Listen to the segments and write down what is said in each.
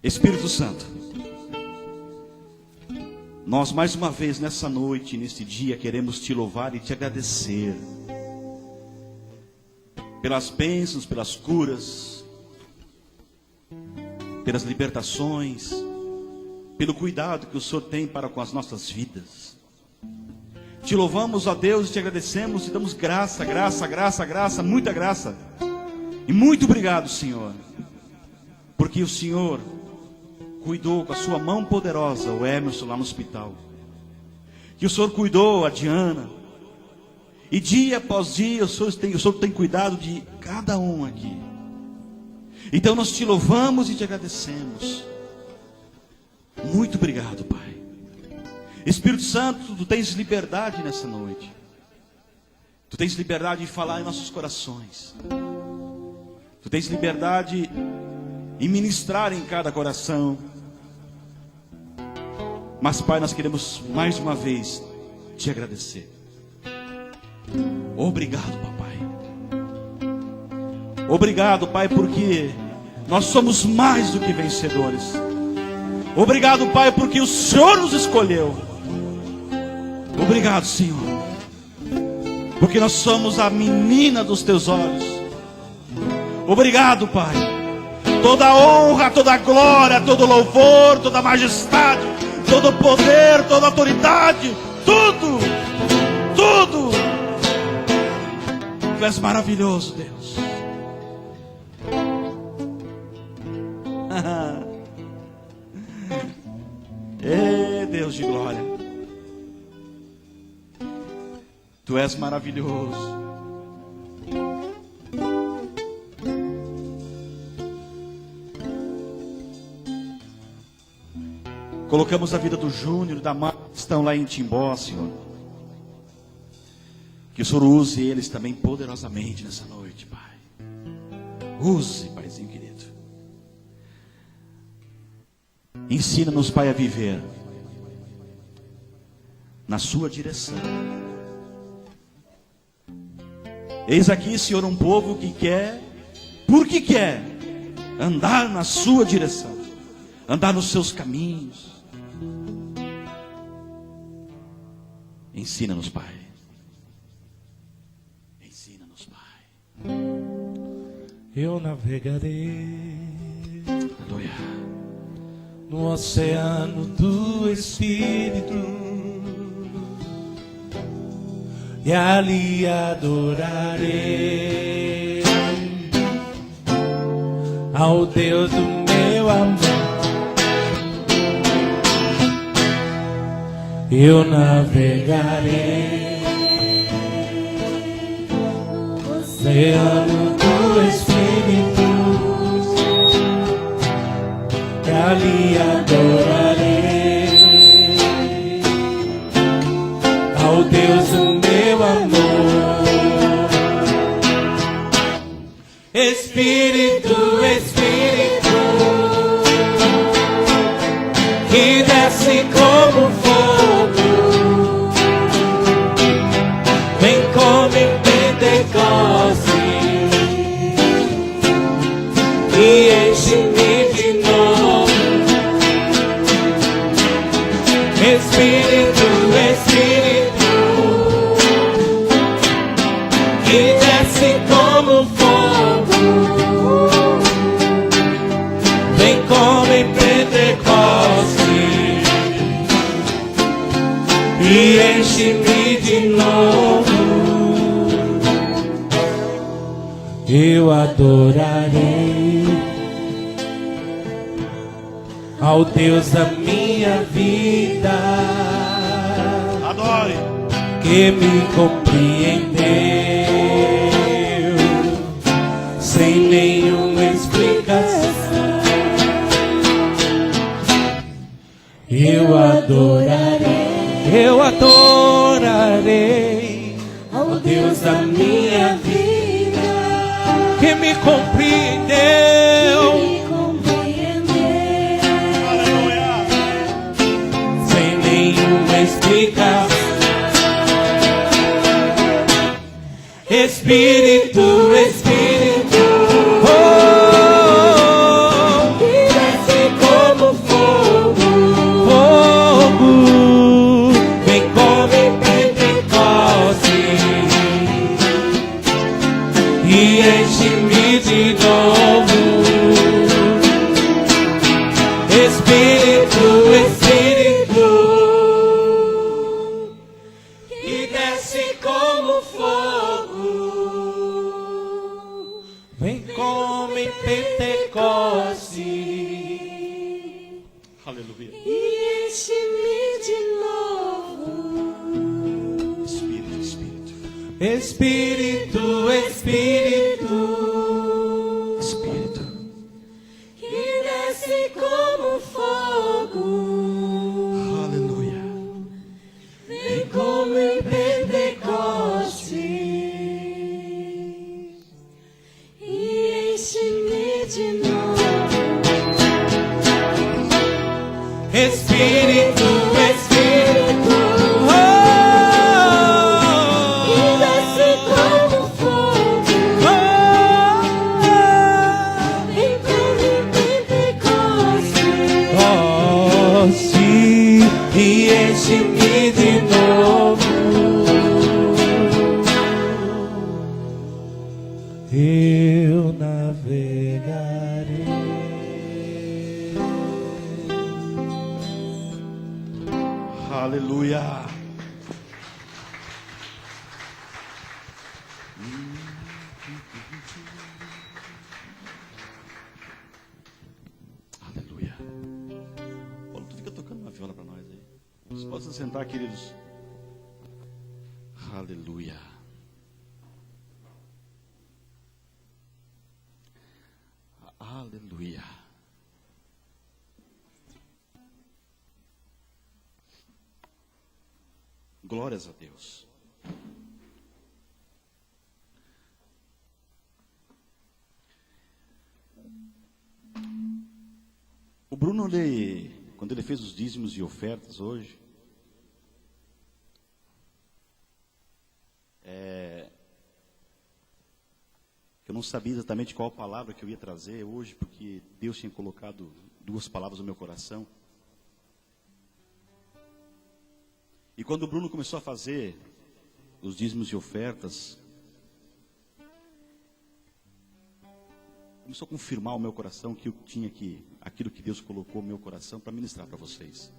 Espírito Santo, nós mais uma vez nessa noite, nesse dia, queremos te louvar e te agradecer pelas bênçãos, pelas curas, pelas libertações, pelo cuidado que o Senhor tem para com as nossas vidas. Te louvamos, ó Deus, e te agradecemos, e damos graça, muita graça. E muito obrigado, Senhor, porque o Senhor cuidou com a sua mão poderosa o Emerson lá no hospital, que o Senhor cuidou a Diana, e dia após dia o Senhor tem cuidado de cada um aqui. Então nós te louvamos e te agradecemos. Muito obrigado, Pai. Espírito Santo, tu tens liberdade nessa noite. Tu tens liberdade de falar em nossos corações. Tu tens liberdade de ministrar em cada coração. Mas, Pai, nós queremos mais uma vez te agradecer. Obrigado, papai. Obrigado, Pai, porque nós somos mais do que vencedores. Obrigado, Pai, porque o Senhor nos escolheu. Obrigado, Senhor, porque nós somos a menina dos teus olhos. Obrigado, Pai. Toda a honra, toda a glória, todo o louvor, toda a majestade, todo o poder, toda a autoridade, tudo. Tu és maravilhoso, Deus. Deus de glória, tu és maravilhoso. Colocamos a vida do Júnior e da Marta, que estão lá em Timbó, Senhor. Que o Senhor use eles também poderosamente nessa noite, Pai. Use, Paizinho querido. Ensina-nos, Pai, a viver na sua direção. Eis aqui, Senhor, um povo que quer, porque quer, andar na sua direção, andar nos seus caminhos. Ensina-nos, Pai. Ensina-nos, Pai. Eu navegarei, aleluia, no oceano do Espírito, e ali adorarei ao Deus do meu amor. Eu navegarei no oceano do Espírito, e ali adorarei ao Deus do meu amor. Espírito, Espírito, que desce como fogo, vem como em Pentecoste e enche-me de novo. Espírito, Espírito, que desce como fogo, vem como em Pentecoste e enche-me de novo. Eu adorarei ao Deus da minha vida, adore, que me compreendeu sem nenhuma explicação. Eu adorarei ao Deus da minha vida, que me compreendeu sem nenhuma explicação. Espírito, Espírito, oh, e enche-me de novo. Espírito, Espírito, que desce como fogo, vem como em Pentecoste, Aleluia. e enche-me de novo. Espírito, Espírito. Espírito, Espírito, Espírito. que desce como fogo, Aleluia. vem como em Pentecoste, e enche-me de novo. Espírito, Espírito, que desce como fogo, vem como em Pentecoste, e enche-me de novo. Eu navegarei. Aleluia. Aleluia. Paulo, tu fica tocando uma viola para nós aí. Vocês podem se sentar, queridos. Aleluia. Aleluia. Glórias a Deus. O Bruno, quando ele fez os dízimos e ofertas hoje, eu não sabia exatamente qual palavra que eu ia trazer hoje, porque Deus tinha colocado duas palavras no meu coração. E quando o Bruno começou a fazer os dízimos e ofertas, começou a confirmar o meu coração que eu tinha aquilo que Deus colocou no meu coração para ministrar para vocês.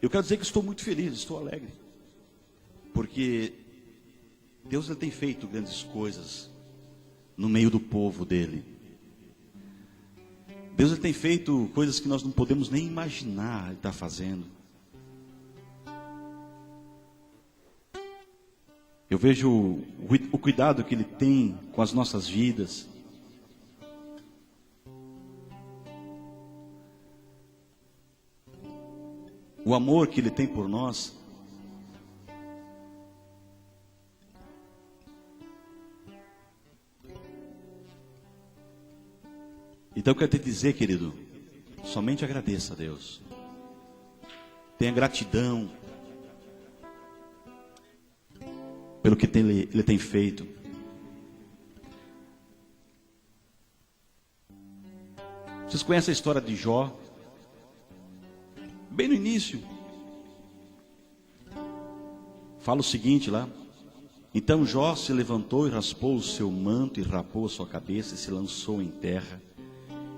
Eu quero dizer que estou muito feliz, estou alegre, porque Deus ele tem feito grandes coisas no meio do povo dele. Deus ele tem feito coisas que nós não podemos nem imaginar ele está fazendo. Eu vejo o cuidado que ele tem com as nossas vidas. O amor que ele tem por nós. Então eu quero te dizer, querido, somente agradeça a Deus. Tenha gratidão pelo que ele tem feito. Vocês conhecem a história de Jó? Bem no início. Fala o seguinte lá. Então Jó se levantou e raspou o seu manto e rapou a sua cabeça e se lançou em terra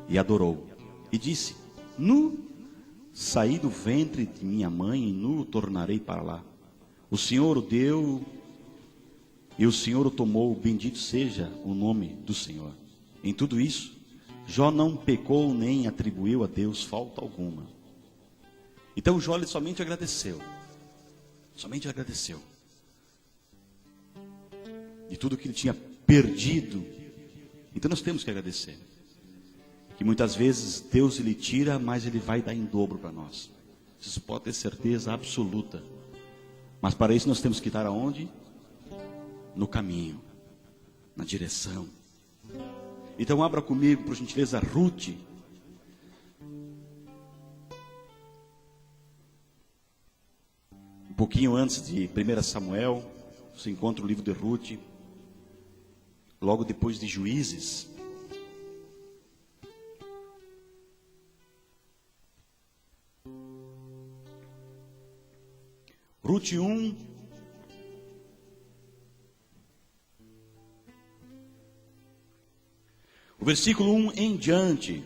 e adorou. E disse: Nu saí do ventre de minha mãe e nu tornarei para lá. O Senhor o deu e o Senhor o tomou, bendito seja o nome do Senhor. Em tudo isso, Jó não pecou nem atribuiu a Deus falta alguma. Então Jó ele somente agradeceu. Somente agradeceu. De tudo que ele tinha perdido. Então nós temos que agradecer. Que muitas vezes Deus ele tira, mas ele vai dar em dobro para nós. Isso pode ter certeza absoluta. Mas para isso nós temos que estar aonde? No caminho, na direção. Então abra comigo, por gentileza, Ruth. Um pouquinho antes de 1 Samuel, você encontra o livro de Ruth. Logo depois de Juízes. Ruth 1, O versículo 1 em diante.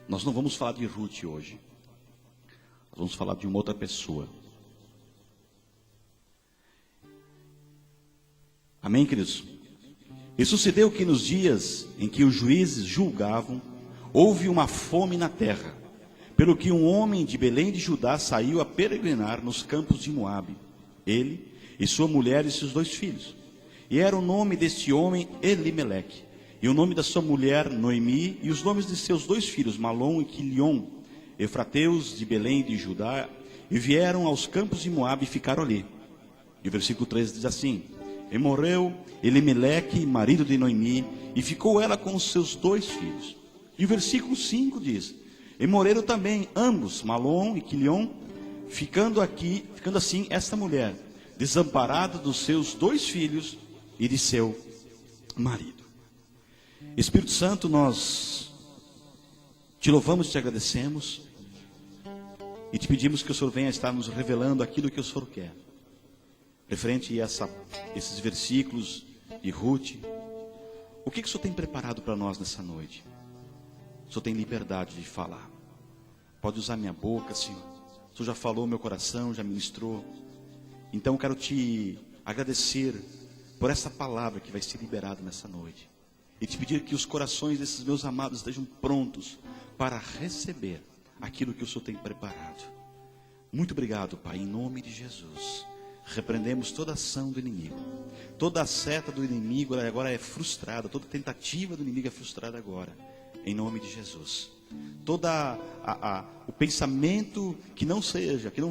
Nós não vamos falar de Ruth hoje. Nós vamos falar de uma outra pessoa. Amém, queridos? E sucedeu que nos dias em que os juízes julgavam, houve uma fome na terra, pelo que um homem de Belém de Judá saiu a peregrinar nos campos de Moabe, ele e sua mulher e seus 2 filhos. E era o nome deste homem Elimeleque, e o nome da sua mulher Noemi, e os nomes de seus 2 filhos, Malom e Quilion, efrateus de Belém de Judá, e vieram aos campos de Moabe e ficaram ali. E o versículo 13 diz assim: E morreu Elimeleque, marido de Noemi, e ficou ela com os seus 2 filhos. E o versículo 5 diz: E morreram também ambos, Malom e Quilion, ficando assim esta mulher, desamparada dos seus 2 filhos e de seu marido. Espírito Santo, nós te louvamos e te agradecemos, e te pedimos que o Senhor venha estar nos revelando aquilo que o Senhor quer, referente a esses versículos de Ruth. O que o Senhor tem preparado para nós nessa noite? O Senhor tem liberdade de falar. Pode usar minha boca, Senhor. O Senhor já falou, meu coração já ministrou. Então eu quero te agradecer por essa palavra que vai ser liberada nessa noite. E te pedir que os corações desses meus amados estejam prontos para receber aquilo que o Senhor tem preparado. Muito obrigado, Pai, em nome de Jesus. Repreendemos toda ação do inimigo. Toda a seta do inimigo agora é frustrada. Toda tentativa do inimigo é frustrada agora, em nome de Jesus. Toda o pensamento que não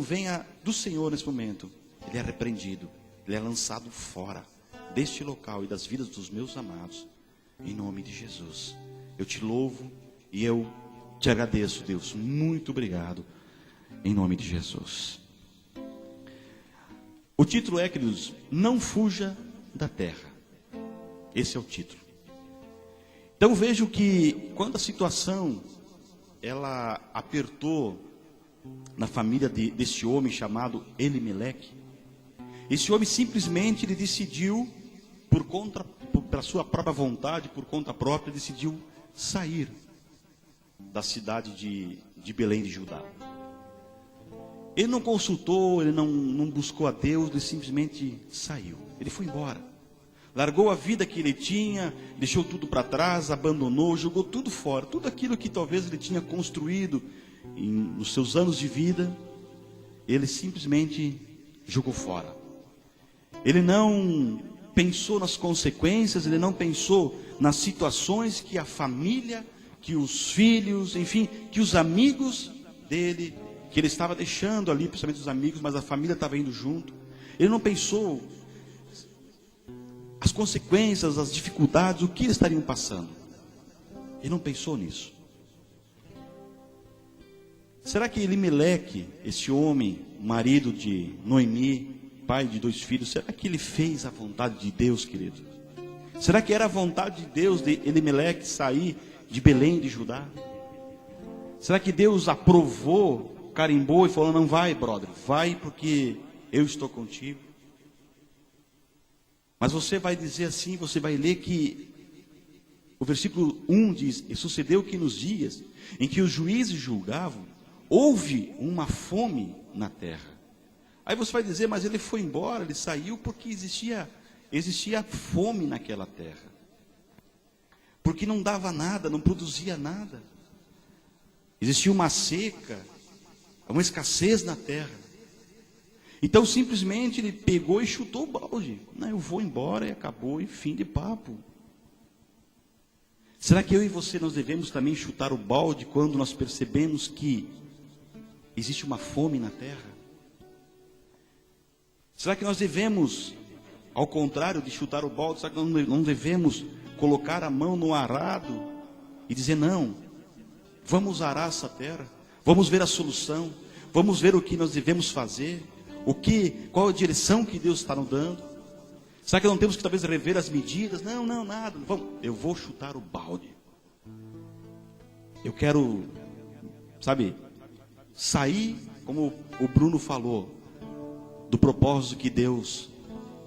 venha do Senhor nesse momento, ele é repreendido, ele é lançado fora deste local e das vidas dos meus amados, em nome de Jesus. Eu te louvo e eu te agradeço, Deus. Muito obrigado, em nome de Jesus. O título é, queridos, Não Fuja da Terra. Esse é o título. Então vejo que quando a situação ela apertou na família desse homem chamado Elimeleque, esse homem simplesmente ele decidiu, pela sua própria vontade, por conta própria, decidiu sair da cidade de Belém de Judá. Ele não consultou, ele não buscou a Deus, ele simplesmente saiu. Ele foi embora. Largou a vida que ele tinha, deixou tudo para trás, abandonou, jogou tudo fora. Tudo aquilo que talvez ele tinha construído nos seus anos de vida, ele simplesmente jogou fora. Ele não pensou nas consequências, ele não pensou nas situações que a família, que os filhos, enfim, que os amigos dele, que ele estava deixando ali, principalmente os amigos, mas a família estava indo junto. Ele não pensou as consequências, as dificuldades, o que eles estariam passando. Ele não pensou nisso. Será que Elimeleque, esse homem, marido de Noemi, pai de 2 filhos, será que ele fez a vontade de Deus, querido? Será que era a vontade de Deus de Elimeleque sair de Belém de Judá? Será que Deus aprovou, carimbou e falou: não vai, brother, vai porque eu estou contigo? Mas você vai dizer assim, você vai ler que o versículo 1 diz: E sucedeu que nos dias em que os juízes julgavam, houve uma fome na terra. Aí você vai dizer: mas ele foi embora, ele saiu porque existia fome naquela terra. Porque não dava nada, não produzia nada. Existia uma seca, uma escassez na terra. Então simplesmente ele pegou e chutou o balde. Não, eu vou embora e acabou, e fim de papo. Será que eu e você nós devemos também chutar o balde quando nós percebemos que existe uma fome na terra? Será que nós devemos, ao contrário de chutar o balde, será que nós não devemos colocar a mão no arado e dizer: não, vamos arar essa terra, vamos ver a solução, vamos ver o que nós devemos fazer, qual a direção que Deus está nos dando? Será que não temos que talvez rever as medidas? Não, nada, eu vou chutar o balde. Eu quero, sair, como o Bruno falou, do propósito que Deus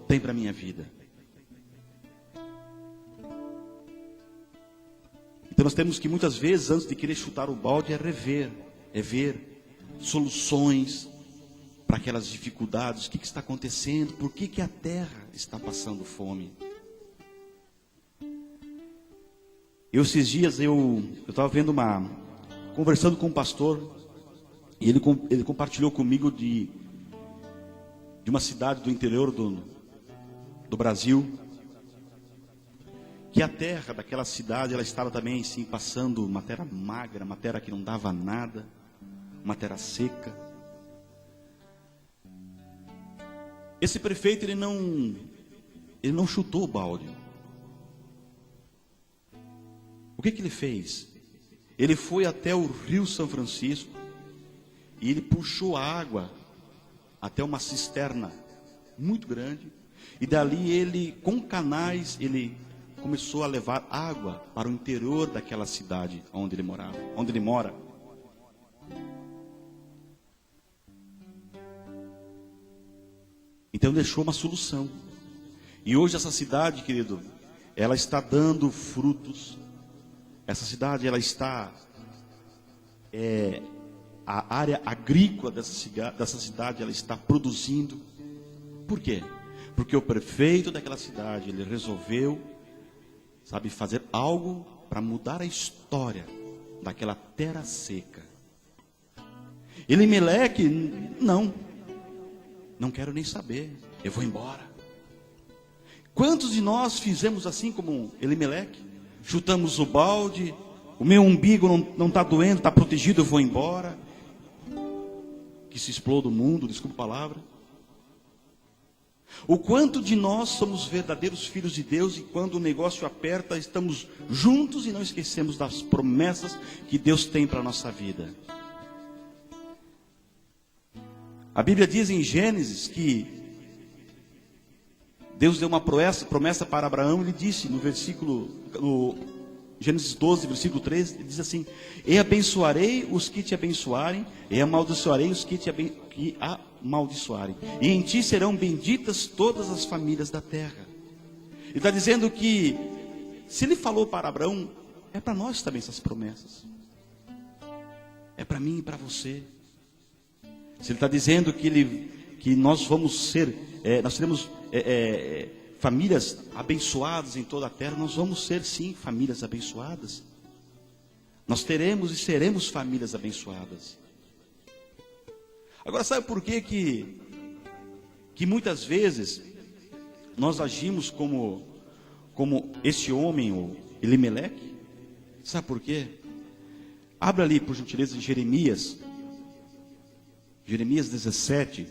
tem para a minha vida. Então nós temos que muitas vezes, antes de querer chutar o balde, é ver soluções para aquelas dificuldades. O que está acontecendo? Por que a terra está passando fome? Esses dias eu estava conversando com um pastor, e ele compartilhou comigo de uma cidade do interior do Brasil, que a terra daquela cidade, ela estava também assim, passando uma terra magra, uma terra que não dava nada, uma terra seca. Esse prefeito, ele não chutou o balde. O que ele fez? Ele foi até o Rio São Francisco e ele puxou a água até uma cisterna muito grande, e dali ele, com canais, ele começou a levar água para o interior daquela cidade onde ele mora. Então deixou uma solução. E hoje essa cidade, querido, ela está dando frutos. Essa cidade, ela está, a área agrícola dessa cidade, ela está produzindo. Por quê? Porque o prefeito daquela cidade, ele resolveu, fazer algo para mudar a história daquela terra seca. Elimeleque, não quero nem saber, eu vou embora. Quantos de nós fizemos assim como Elimeleque? Chutamos o balde, o meu umbigo não está doendo, está protegido, eu vou embora. Que se exploda o mundo, desculpa a palavra. O quanto de nós somos verdadeiros filhos de Deus, e quando o negócio aperta, estamos juntos e não esquecemos das promessas que Deus tem para a nossa vida. A Bíblia diz em Gênesis que Deus deu uma promessa para Abraão. Ele disse no Gênesis 12, versículo 13, ele diz assim: e abençoarei os que te abençoarem, e amaldiçoarei os que amaldiçoarem, e em ti serão benditas todas as famílias da terra. Ele está dizendo que, se ele falou para Abraão, é para nós também essas promessas, é para mim e para você. Se ele está dizendo que nós vamos ser, nós teremos famílias abençoadas em toda a terra, nós vamos ser sim famílias abençoadas. Nós teremos e seremos famílias abençoadas. Agora, sabe por que muitas vezes nós agimos como esse homem, o Elimeleque? Sabe por quê? Abra ali, por gentileza, em Jeremias 17.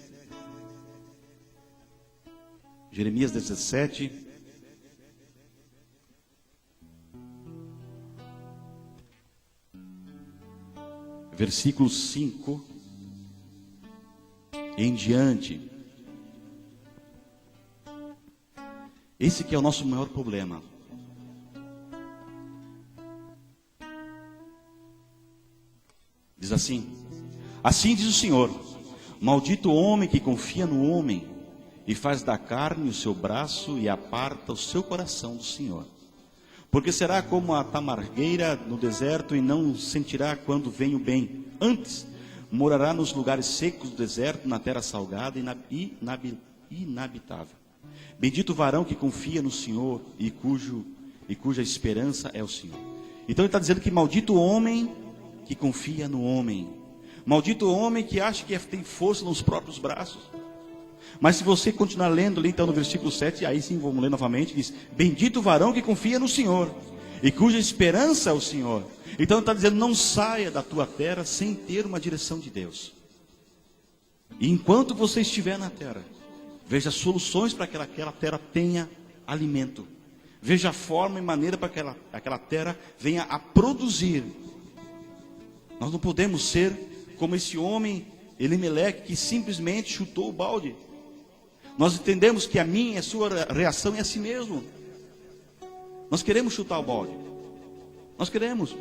Jeremias 17, versículo 5 em diante. Esse que é o nosso maior problema. Diz assim: assim diz o Senhor: maldito o homem que confia no homem, e faz da carne o seu braço, e aparta o seu coração do Senhor. Porque será como a tamargueira no deserto, e não sentirá quando vem o bem. Antes, morará nos lugares secos do deserto, na terra salgada e inabitável. Bendito o varão que confia no Senhor, e cuja esperança é o Senhor. Então ele está dizendo que maldito o homem que confia no homem. Maldito o homem que acha que tem força nos próprios braços. Mas se você continuar lendo ali, então no versículo 7, aí sim vamos ler novamente, diz: bendito o varão que confia no Senhor, e cuja esperança é o Senhor. Então está dizendo: não saia da tua terra sem ter uma direção de Deus. E enquanto você estiver na terra, veja soluções para que aquela terra tenha alimento. Veja a forma e maneira para que aquela terra venha a produzir. Nós não podemos ser como esse homem Elimeleque, que simplesmente chutou o balde. Nós entendemos que a minha e a sua reação é assim mesmo. Nós queremos chutar o balde. Nós queremos.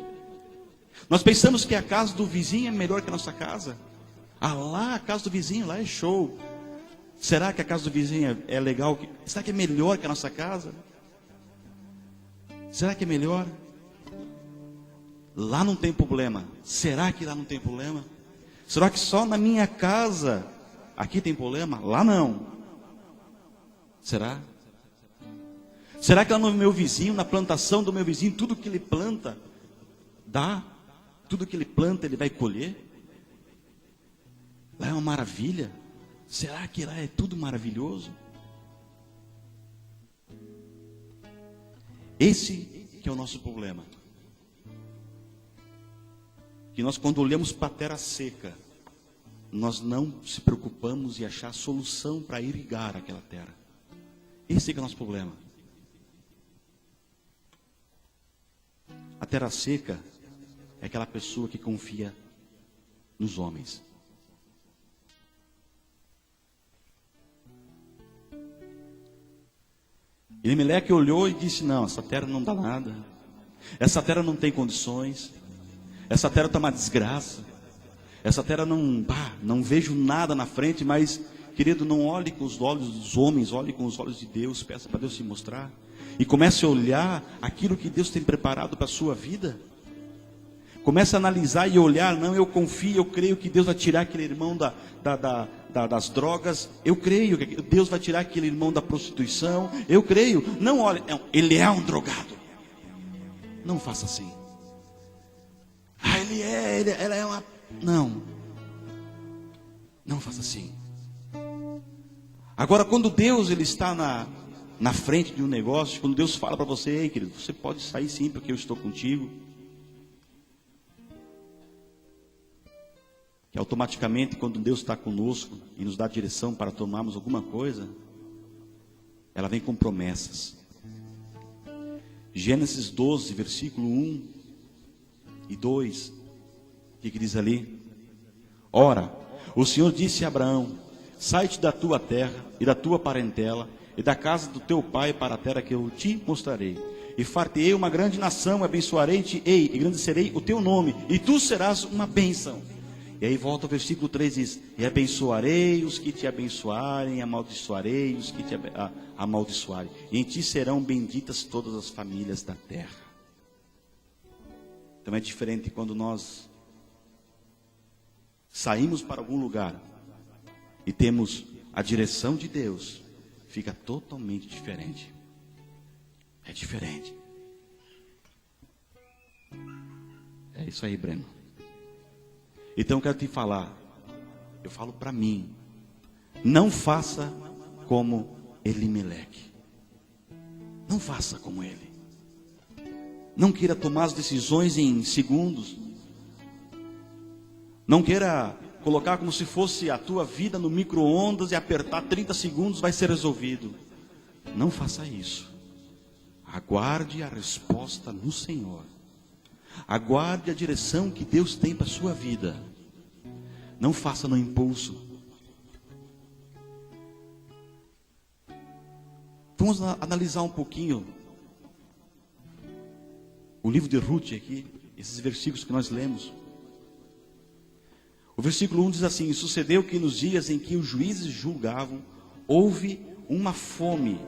Nós pensamos que a casa do vizinho é melhor que a nossa casa. Ah, lá a casa do vizinho, lá é show. Será que a casa do vizinho é legal? Será que é melhor que a nossa casa? Será que é melhor? lá não tem problema. Será que lá não tem problema? Será que só na minha casa aqui tem problema? Lá não. Será? Será que lá no meu vizinho, na plantação do meu vizinho, tudo que ele planta, dá? Tudo que ele planta, ele vai colher? Lá é uma maravilha? Será que lá é tudo maravilhoso? Esse que é o nosso problema. Que nós, quando olhamos para a terra seca, nós não se preocupamos em achar solução para irrigar aquela terra. Esse que é o nosso problema. A terra seca é aquela pessoa que confia nos homens. Elimeleque olhou e disse: não, essa terra não dá nada. Essa terra não tem condições. Essa terra está uma desgraça. Essa terra não vejo nada na frente, mas, querido, não olhe com os olhos dos homens, olhe com os olhos de Deus, peça para Deus se mostrar. E comece a olhar aquilo que Deus tem preparado para a sua vida. Comece a analisar e olhar, não, eu confio, eu creio que Deus vai tirar aquele irmão das drogas, eu creio que Deus vai tirar aquele irmão da prostituição, eu creio. Não, olha, ele é um drogado. Não faça assim. Ela é uma... Não faça assim. Agora, quando Deus ele está na frente de um negócio, quando Deus fala para você: ei, querido, você pode sair sim, porque eu estou contigo. Que automaticamente, quando Deus está conosco e nos dá direção para tomarmos alguma coisa, ela vem com promessas. Gênesis 12, versículo 1 e 2, o que diz ali? Ora, o Senhor disse a Abraão: sai-te da tua terra e da tua parentela e da casa do teu pai para a terra que eu te mostrarei. E far-te-ei uma grande nação, abençoarei-te, e engrandecerei o teu nome, e tu serás uma bênção. E aí volta o versículo 3, diz: e abençoarei os que te abençoarem, amaldiçoarei os que te amaldiçoarem. E em ti serão benditas todas as famílias da terra. Então é diferente quando nós saímos para algum lugar e temos a direção de Deus, fica totalmente diferente. É diferente. É isso aí, Breno. Então eu quero te falar, eu falo para mim, não faça como Elimeleque. Não faça como ele. Não queira tomar as decisões em segundos. Não queira colocar como se fosse a tua vida no micro-ondas e apertar 30 segundos vai ser resolvido. Não faça isso. Aguarde a resposta no Senhor. Aguarde a direção que Deus tem para a sua vida. Não faça no impulso. Vamos analisar um pouquinho o livro de Ruth aqui, esses versículos que nós lemos. O versículo 1 diz assim: sucedeu que nos dias em que os juízes julgavam, houve uma fome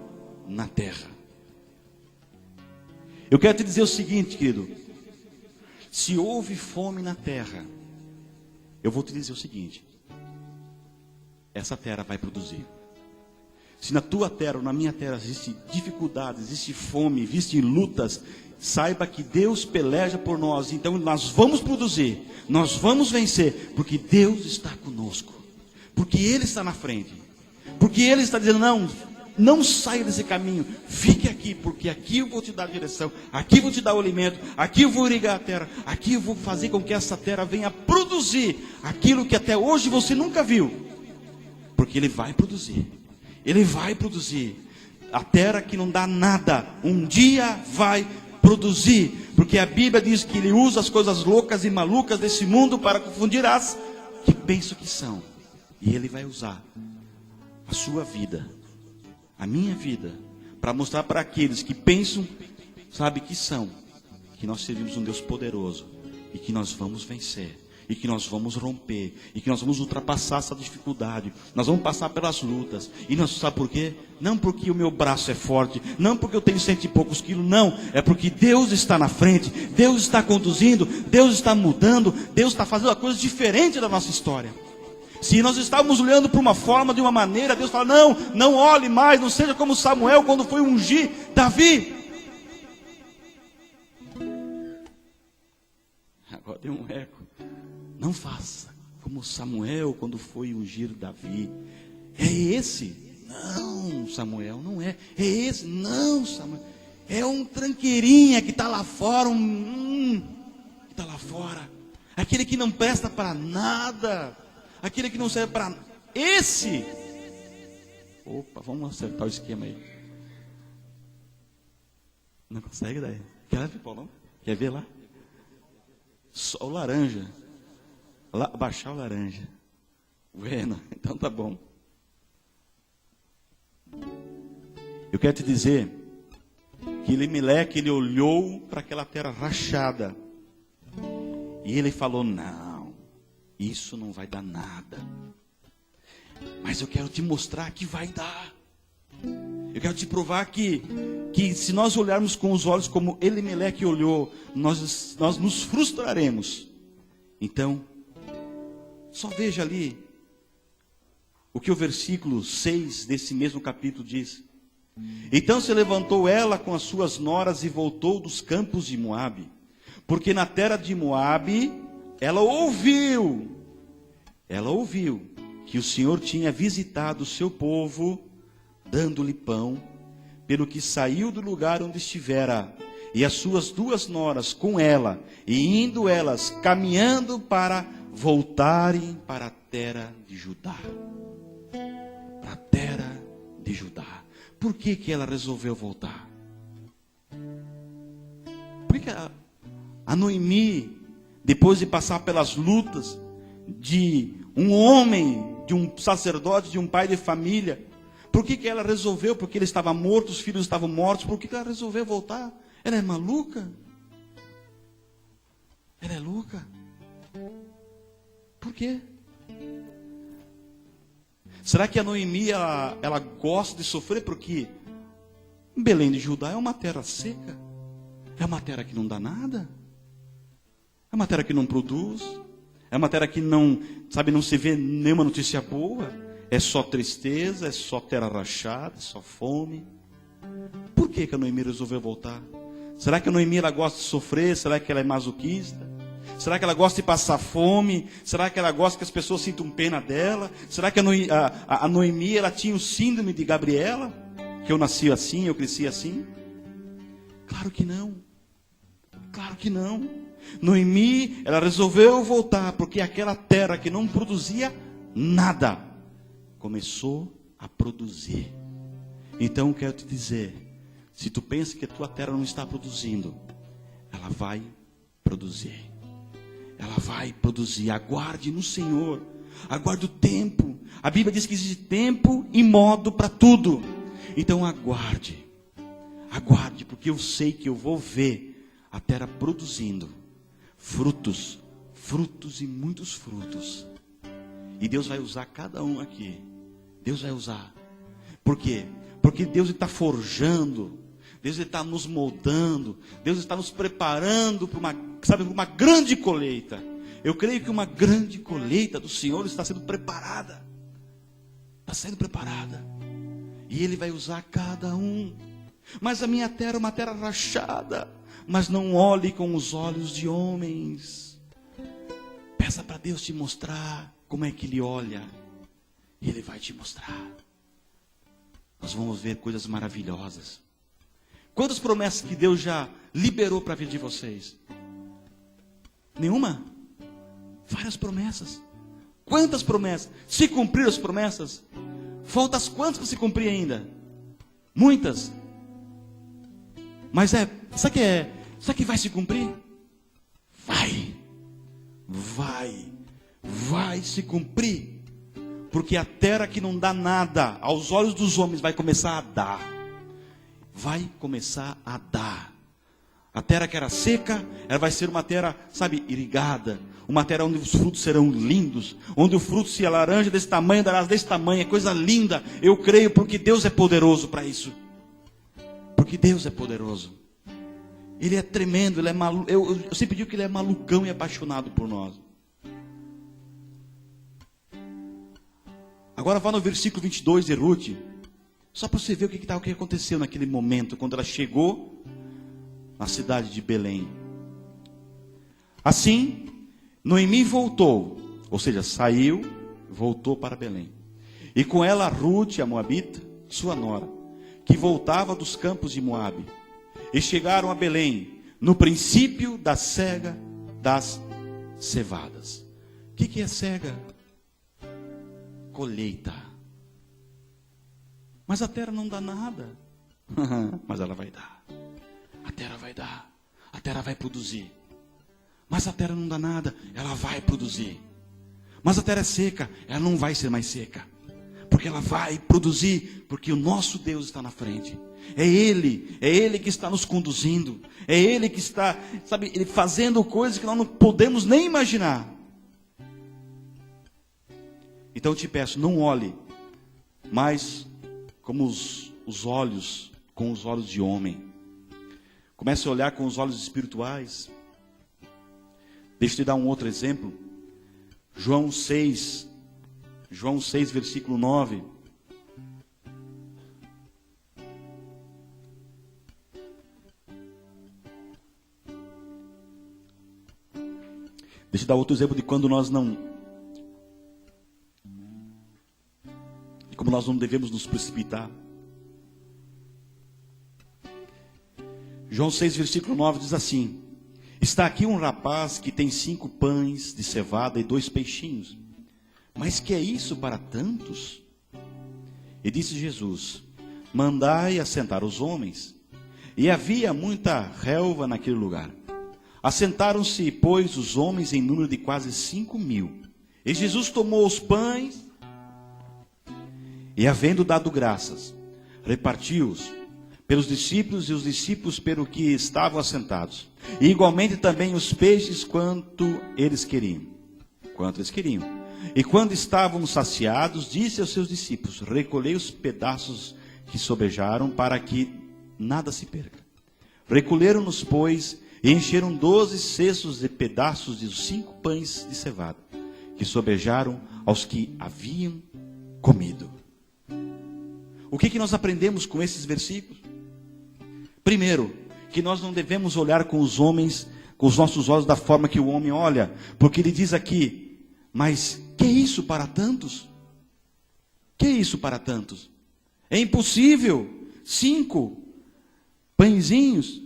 na terra. Eu quero te dizer o seguinte, querido: se houve fome na terra, eu vou te dizer o seguinte: essa terra vai produzir. Se na tua terra ou na minha terra existe dificuldade, existe fome, existem lutas, saiba que Deus peleja por nós. Então nós vamos produzir, nós vamos vencer, porque Deus está conosco, porque Ele está na frente, porque Ele está dizendo: não saia desse caminho, fique aqui, porque aqui eu vou te dar a direção, aqui eu vou te dar o alimento, aqui eu vou irrigar a terra, aqui eu vou fazer com que essa terra venha produzir aquilo que até hoje você nunca viu, porque Ele vai produzir. Ele vai produzir. A terra que não dá nada, um dia vai produzir, porque a Bíblia diz que Ele usa as coisas loucas e malucas desse mundo para confundir as que pensam que são. E Ele vai usar a sua vida, a minha vida, para mostrar para aqueles que pensam, sabe, que são, que nós servimos um Deus poderoso e que nós vamos vencer. e que nós vamos romper, e que nós vamos ultrapassar essa dificuldade, nós vamos passar pelas lutas, e nós, sabe por quê? Não porque o meu braço é forte, não porque eu tenho 100 e poucos quilos, não, é porque Deus está na frente, Deus está conduzindo, Deus está mudando, Deus está fazendo uma coisa diferente da nossa história. Se nós estávamos olhando para uma forma, de uma maneira, Deus fala, não olhe mais, não seja como Samuel quando foi ungir Davi. Agora deu um eco. Não faça como Samuel quando foi ungir Davi. É esse? Não, Samuel, não é. É esse? Não, Samuel. É um tranqueirinha que está lá fora, que está lá fora. Aquele que não presta para nada. Aquele que não serve para nada. Esse. Opa, vamos acertar o esquema aí. Não consegue daí? Quer ver, Paulão? Quer ver lá? Só o laranja. Lá, baixar o laranja. Vendo? Então tá bom. Eu quero te dizer que Elimeleque, ele olhou para aquela terra rachada. E ele falou, não, isso não vai dar nada. Mas eu quero te mostrar que vai dar. Eu quero te provar que se nós olharmos com os olhos como Elimeleque olhou, nós nos frustraremos. Então, só veja ali o que o versículo 6 desse mesmo capítulo diz. Então se levantou ela com as suas noras e voltou dos campos de Moabe, porque na terra de Moabe ela ouviu que o Senhor tinha visitado o seu povo, dando-lhe pão, pelo que saiu do lugar onde estivera, e as suas 2 noras com ela, e indo elas caminhando para voltarem para a terra de Judá. Para a terra de Judá. Por que ela resolveu voltar? Porque a Noemi, depois de passar pelas lutas de um homem, de um sacerdote, de um pai de família, por que ela resolveu? Porque ele estava morto, os filhos estavam mortos. Por que ela resolveu voltar? Ela é maluca? Ela é louca? Por quê? Será que a Noemi, ela gosta de sofrer? Porque Belém de Judá é uma terra seca. É uma terra que não dá nada. É uma terra que não produz. É uma terra que não se vê nenhuma notícia boa. É só tristeza, é só terra rachada, é só fome. Por que a Noemi resolveu voltar? Será que a Noemi ela gosta de sofrer? Será que ela é masoquista? Será que ela gosta de passar fome? Será que ela gosta que as pessoas sintam pena dela? Será que a Noemi ela tinha o síndrome de Gabriela? Que eu nasci assim, eu cresci assim? Claro que não. Claro que não. Noemi, ela resolveu voltar porque aquela terra que não produzia nada começou a produzir. Então eu quero te dizer, se tu pensa que a tua terra não está produzindo, ela vai produzir. Ela vai produzir. Aguarde no Senhor. Aguarde o tempo. A Bíblia diz que existe tempo e modo para tudo. Então aguarde. Aguarde, porque eu sei que eu vou ver a terra produzindo frutos, frutos e muitos frutos. E Deus vai usar cada um aqui. Deus vai usar. Por quê? Porque Deus está forjando. Deus está nos moldando. Deus está nos preparando para uma grande colheita. Eu creio que uma grande colheita do Senhor está sendo preparada. Está sendo preparada. E Ele vai usar cada um. Mas a minha terra é uma terra rachada. Mas não olhe com os olhos de homens. Peça para Deus te mostrar como é que Ele olha. E Ele vai te mostrar. Nós vamos ver coisas maravilhosas. Quantas promessas que Deus já liberou para a vida de vocês? Nenhuma? Várias promessas. Quantas promessas? Se cumprir as promessas, faltam quantas para se cumprir ainda? Muitas. Mas sabe que vai se cumprir? Vai se cumprir. Porque a terra que não dá nada aos olhos dos homens vai começar a dar. Vai começar a dar. A terra que era seca, ela vai ser uma terra, irrigada. uma terra onde os frutos serão lindos, onde o fruto, se a laranja desse tamanho, dará desse tamanho, é coisa linda. Eu creio porque Deus é poderoso para isso. Porque Deus é poderoso. Ele é tremendo, ele é maluco. Eu sempre digo que ele é malucão e apaixonado por nós. Agora vá no versículo 22 de Ruth, só para você ver o que aconteceu naquele momento, quando ela chegou na cidade de Belém. Assim, Noemi voltou, ou seja, saiu, voltou para Belém. E com ela Ruth, a moabita, sua nora, que voltava dos campos de Moabe. E chegaram a Belém, no princípio da cega das cevadas. O que é cega? Colheita. Mas a terra não dá nada. Mas ela vai dar. A terra vai dar. A terra vai produzir. Mas a terra não dá nada. Ela vai produzir. Mas a terra é seca. Ela não vai ser mais seca. Porque ela vai produzir. Porque o nosso Deus está na frente. É Ele que está nos conduzindo. É Ele que está, sabe, Ele fazendo coisas que nós não podemos nem imaginar. Então eu te peço, não olhe mais como os olhos, com os olhos de homem. Comece a olhar com os olhos espirituais. Deixa eu te dar um outro exemplo. João 6, versículo 9. Deixa eu dar outro exemplo de quando nós não... como nós não devemos nos precipitar. João 6, versículo 9 diz assim: está aqui um rapaz que tem 5 pães de cevada e 2 peixinhos. Mas que é isso para tantos? E disse Jesus: mandai assentar os homens. E havia muita relva naquele lugar. Assentaram-se, pois, os homens em número de quase 5.000. E Jesus tomou os pães e, havendo dado graças, repartiu-os pelos discípulos, e os discípulos pelo que estavam assentados. E igualmente também os peixes, quanto eles queriam. E quando estavam saciados, disse aos seus discípulos: recolhei os pedaços que sobejaram, para que nada se perca. Recolheram-nos, pois, e encheram 12 cestos de pedaços de 5 pães de cevada, que sobejaram aos que haviam comido. O que nós aprendemos com esses versículos? Primeiro, que nós não devemos olhar com os homens, com os nossos olhos da forma que o homem olha, porque ele diz aqui: mas que é isso para tantos? Que é isso para tantos? É impossível 5 pãezinhos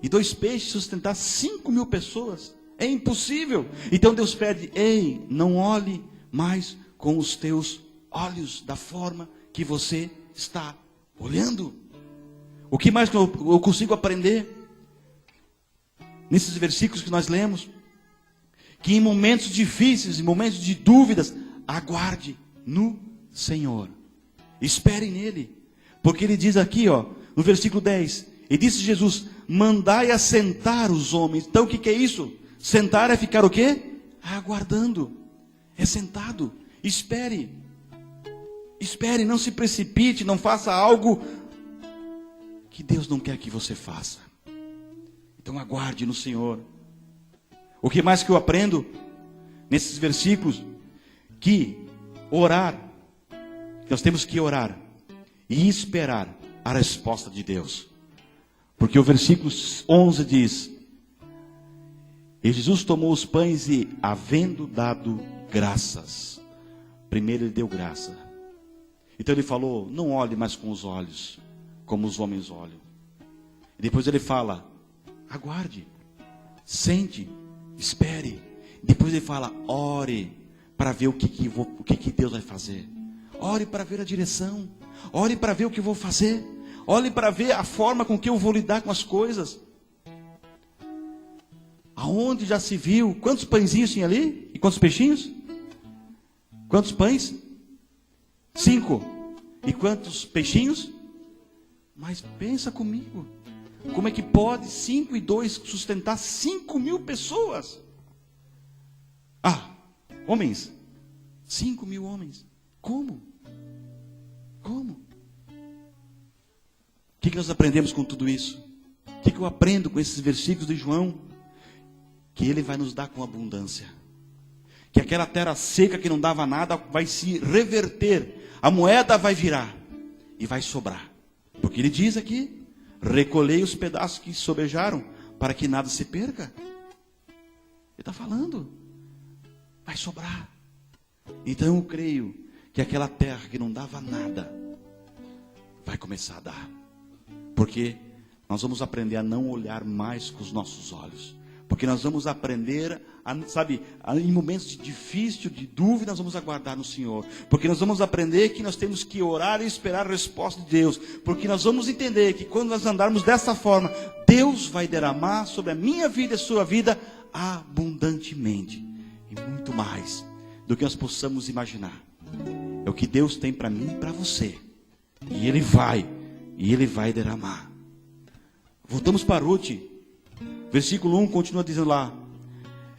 e 2 peixes sustentar 5.000 pessoas. É impossível. Então Deus pede: ei, não olhe mais com os teus olhos da forma que você está olhando. O que mais eu consigo aprender nesses versículos que nós lemos? Que em momentos difíceis, em momentos de dúvidas, aguarde no Senhor. Espere nele. Porque ele diz aqui, no versículo 10, e disse Jesus: mandai assentar os homens. Então o que é isso? Sentar é ficar o quê? Aguardando. É sentado. Espere. Espere, não se precipite, não faça algo que Deus não quer que você faça. Então aguarde no Senhor. O que mais que eu aprendo nesses versículos? Que orar, nós temos que orar e esperar a resposta de Deus. Porque o versículo 11 diz: e Jesus tomou os pães e, havendo dado graças, primeiro ele deu graça. Então ele falou: não olhe mais com os olhos como os homens olham. E depois ele fala: aguarde, sente, espere. Depois ele fala: ore para ver o que Deus vai fazer. Ore para ver a direção. Ore para ver o que eu vou fazer. Ore para ver a forma com que eu vou lidar com as coisas. Aonde já se viu? Quantos pãezinhos tinha ali? E quantos peixinhos? Quantos pães? 5. E quantos peixinhos? Mas pensa comigo. Como é que pode 5 e 2 sustentar 5.000 pessoas? homens. 5.000 homens. Como? Como? O que nós aprendemos com tudo isso? O que eu aprendo com esses versículos de João? Que Ele vai nos dar com abundância. Que aquela terra seca que não dava nada vai se reverter. A moeda vai virar e vai sobrar. Porque Ele diz aqui: recolhei os pedaços que sobejaram, para que nada se perca. Ele está falando, vai sobrar. Então eu creio que aquela terra que não dava nada vai começar a dar. Porque nós vamos aprender a não olhar mais com os nossos olhos. Porque nós vamos aprender, em momentos de difícil, de dúvida, nós vamos aguardar no Senhor. Porque nós vamos aprender que nós temos que orar e esperar a resposta de Deus. Porque nós vamos entender que quando nós andarmos dessa forma, Deus vai derramar sobre a minha vida e a sua vida abundantemente. E muito mais do que nós possamos imaginar. É o que Deus tem para mim e para você. E Ele vai derramar. Voltamos para Ruth. Versículo 1 continua dizendo lá: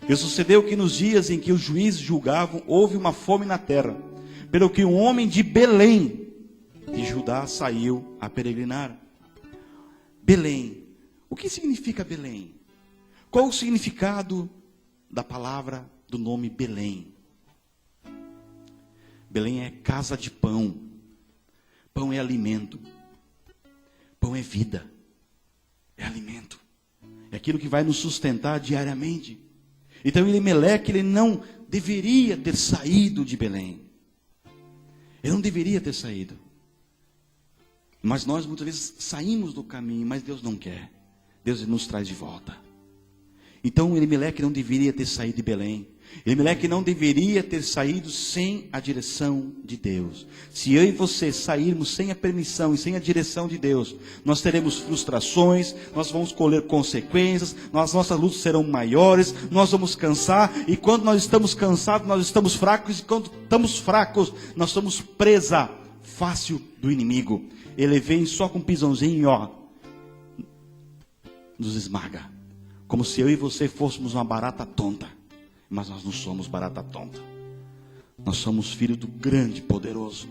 e sucedeu que nos dias em que os juízes julgavam, houve uma fome na terra, pelo que um homem de Belém, de Judá, saiu a peregrinar. Belém. O que significa Belém? Qual o significado da palavra, do nome Belém? Belém é casa de pão. Pão é alimento. Pão é vida. É alimento. É aquilo que vai nos sustentar diariamente. Então Elimeleque, ele não deveria ter saído de Belém. Ele não deveria ter saído. Mas nós muitas vezes saímos do caminho, mas Deus não quer. Deus nos traz de volta. Então Elimeleque não deveria ter saído de Belém. Elimeleque não deveria ter saído sem a direção de Deus. Se eu e você sairmos sem a permissão e sem a direção de Deus, nós teremos frustrações, nós vamos colher consequências, nossas lutas serão maiores, nós vamos cansar, e quando nós estamos cansados, nós estamos fracos, e quando estamos fracos, nós somos presa fácil do inimigo. Ele vem só com um pisãozinho, nos esmaga, como se eu e você fôssemos uma barata tonta. Mas nós não somos barata tonta. Nós somos filhos do grande poderoso,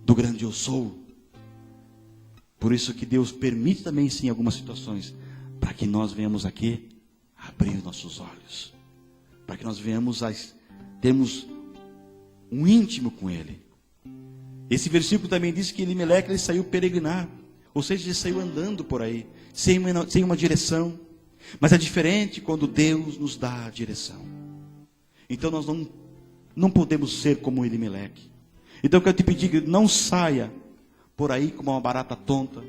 do grande eu sou. Por isso que Deus permite também sim algumas situações, para que nós venhamos aqui abrir os nossos olhos, para que nós venhamos a termos um íntimo com Ele. Esse versículo também diz que Elimeleque, ele saiu peregrinar, ou seja, ele saiu andando por aí, sem uma direção. Mas é diferente quando Deus nos dá a direção. Então nós não podemos ser como Elimeleque. Então eu quero te pedir que não saia por aí como uma barata tonta.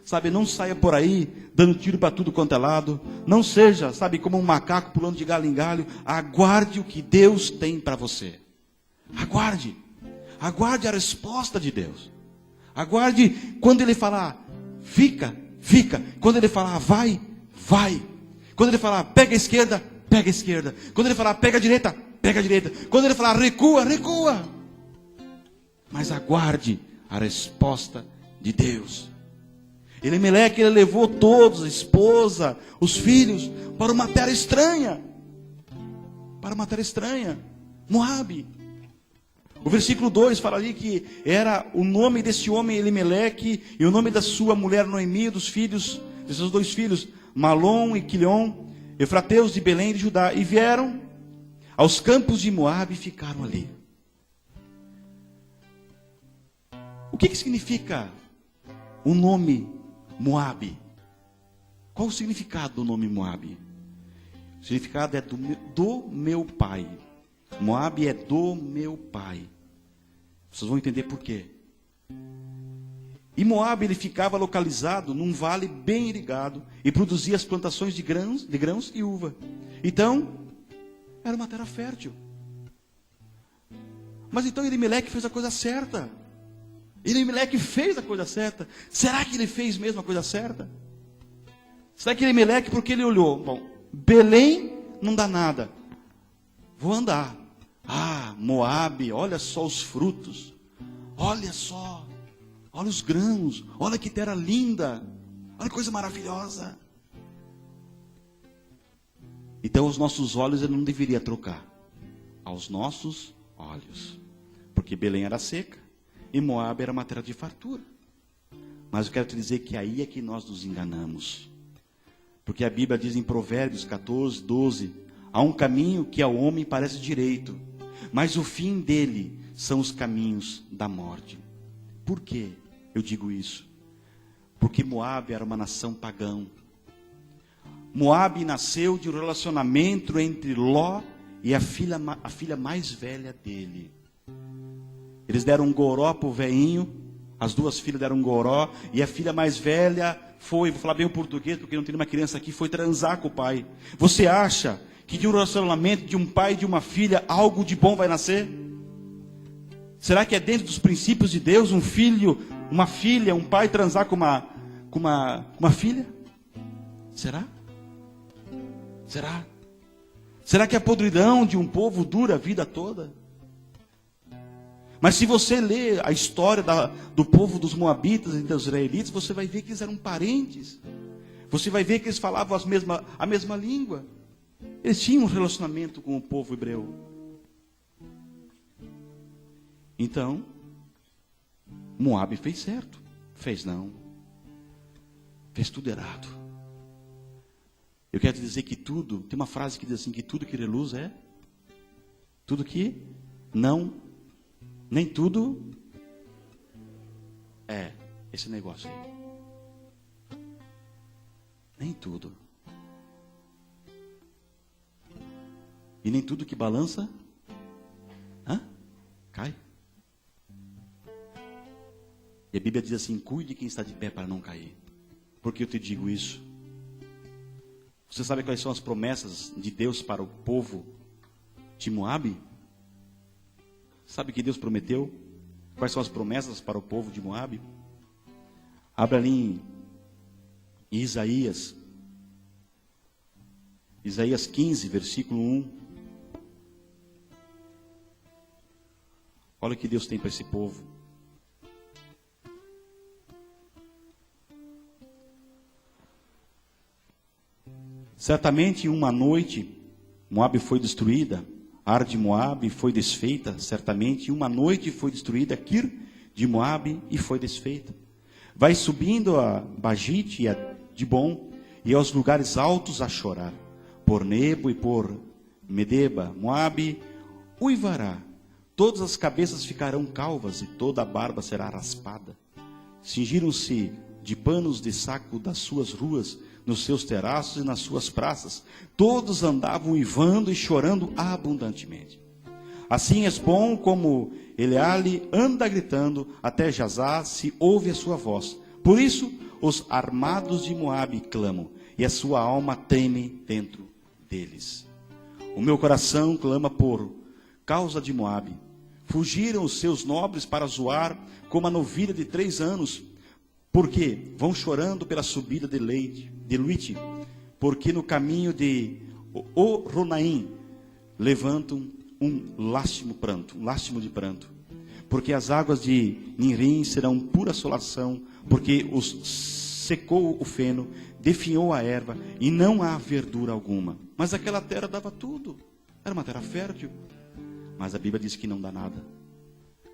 Sabe, não saia por aí dando tiro para tudo quanto é lado. Não seja, como um macaco pulando de galho em galho. Aguarde o que Deus tem para você. Aguarde. Aguarde a resposta de Deus. Aguarde quando Ele falar, fica, fica. Quando Ele falar, vai, vai. Quando Ele falar, pega a esquerda, pega a esquerda. Quando Ele falar, pega a direita, pega a direita. Quando Ele falar, recua, recua. Mas aguarde a resposta de Deus. Elimeleque, ele levou todos, a esposa, os filhos, para uma terra estranha. Para uma terra estranha. Moabe. O versículo 2 fala ali que era o nome desse homem Elimeleque e o nome da sua mulher Noemi, dos filhos, de seus 2 filhos, Malom e Quilion, efrateus de Belém de Judá, e vieram aos campos de Moabe e ficaram ali. O que significa o nome Moabe? Qual o significado do nome Moabe? O significado é do meu pai. Moabe é do meu pai. Vocês vão entender por quê. E Moabe, ele ficava localizado num vale bem irrigado e produzia as plantações de grãos e uva. Então, era uma terra fértil. Mas então Elimeleque fez a coisa certa. Elimeleque fez a coisa certa. Será que ele fez mesmo a coisa certa? Será que Elimeleque, porque ele olhou, bom, Belém não dá nada, vou andar. Moabe, olha só os frutos, olha só, olha os grãos, olha que terra linda, olha que coisa maravilhosa. Então os nossos olhos ele não deveria trocar. aos nossos olhos. Porque Belém era seca e Moabe era uma terra de fartura. Mas eu quero te dizer que aí é que nós nos enganamos. Porque a Bíblia diz em Provérbios 14, 12, há um caminho que ao homem parece direito, mas o fim dele são os caminhos da morte. Por que eu digo isso? Porque Moabe era uma nação pagã. Moabe nasceu de um relacionamento entre Ló e a filha mais velha dele. Eles deram um goró para o velhinho, as duas filhas deram um goró, e a filha mais velha foi, vou falar bem o português, porque não tem uma criança aqui, foi transar com o pai. Você acha que de um relacionamento de um pai e de uma filha, algo de bom vai nascer? Será que é dentro dos princípios de Deus, um filho, uma filha, um pai transar com uma filha? Será? Será? Será que a podridão de um povo dura a vida toda? Mas se você ler a história do povo dos Moabitas e dos israelitas, você vai ver que eles eram parentes. Você vai ver que eles falavam a mesma língua. Eles tinham um relacionamento com o povo hebreu. Então, Moabe fez certo. Fez não. Fez tudo errado. Eu quero te dizer que tudo, tem uma frase que diz assim, que tudo que reluz é, tudo que não, nem tudo é esse negócio aí. Nem tudo. E nem tudo que balança, cai. E a Bíblia diz assim, cuide de quem está de pé para não cair. Por que eu te digo isso? Você sabe quais são as promessas de Deus para o povo de Moabe? Sabe o que Deus prometeu? Quais são as promessas para o povo de Moabe? Abra ali em Isaías 15, versículo 1. Olha o que Deus tem para esse povo. Certamente em uma noite, Moabe foi destruída, Ar de Moabe foi desfeita, certamente em uma noite foi destruída, Kir de Moabe e foi desfeita. Vai subindo a Bagite e a Dibon, e aos lugares altos a chorar, por Nebo e por Medeba, Moabe uivará, todas as cabeças ficarão calvas e toda a barba será raspada. Cingiram-se de panos de saco das suas ruas, nos seus terraços e nas suas praças. Todos andavam uivando e chorando abundantemente. Assim Esbom como Eleale anda gritando, até Jazá se ouve a sua voz. Por isso os armados de Moabe clamam, e a sua alma treme dentro deles. O meu coração clama por causa de Moabe. Fugiram os seus nobres para zoar como a novilha de 3 anos, porque vão chorando pela subida de Luite, porque no caminho de Oronaim levantam um lástimo de pranto, porque as águas de Ninrim serão pura assolação, porque os secou o feno, definhou a erva, e não há verdura alguma. Mas aquela terra dava tudo, era uma terra fértil, mas a Bíblia diz que não dá nada,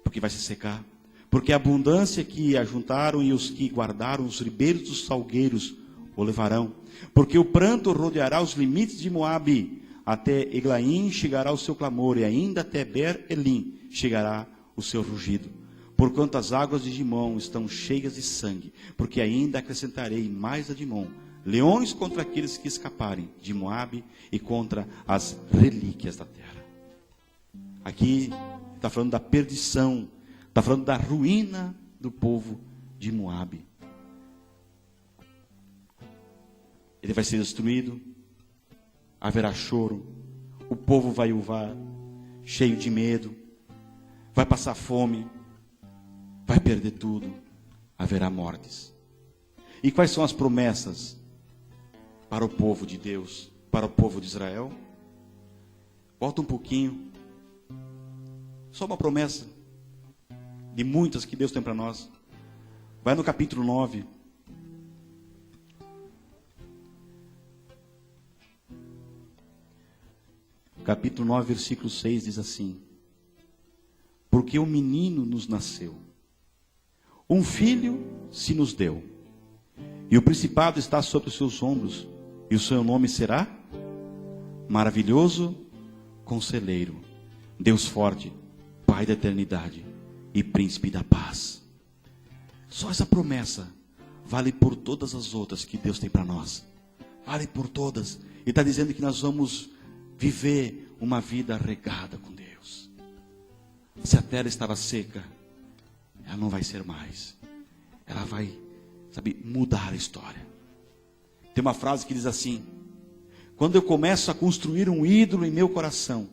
porque vai se secar. Porque a abundância que ajuntaram e os que guardaram os ribeiros dos salgueiros o levarão. Porque o pranto rodeará os limites de Moabe, até Eglaim chegará o seu clamor, e ainda até Ber-Elim chegará o seu rugido. Porquanto as águas de Dimon estão cheias de sangue, porque ainda acrescentarei mais a Dimon, leões contra aqueles que escaparem de Moabe e contra as relíquias da terra. Aqui está falando da perdição, está falando da ruína do povo de Moabe. Ele vai ser destruído, haverá choro, o povo vai uivar, cheio de medo, vai passar fome, vai perder tudo, haverá mortes. E quais são as promessas para o povo de Deus, para o povo de Israel? Volta um pouquinho, só uma promessa de muitas que Deus tem para nós. Vai no capítulo 9. capítulo 9, versículo 6 diz assim: porque um menino nos nasceu, um filho se nos deu, e o principado está sobre os seus ombros, e o seu nome será Maravilhoso Conselheiro, Deus Forte, Pai da Eternidade e Príncipe da Paz. Só essa promessa vale por todas as outras que Deus tem para nós. Vale por todas. E está dizendo que nós vamos viver uma vida regada com Deus. Se a terra estava seca, ela não vai ser mais. Ela vai, mudar a história. Tem uma frase que diz assim: quando eu começo a construir um ídolo em meu coração,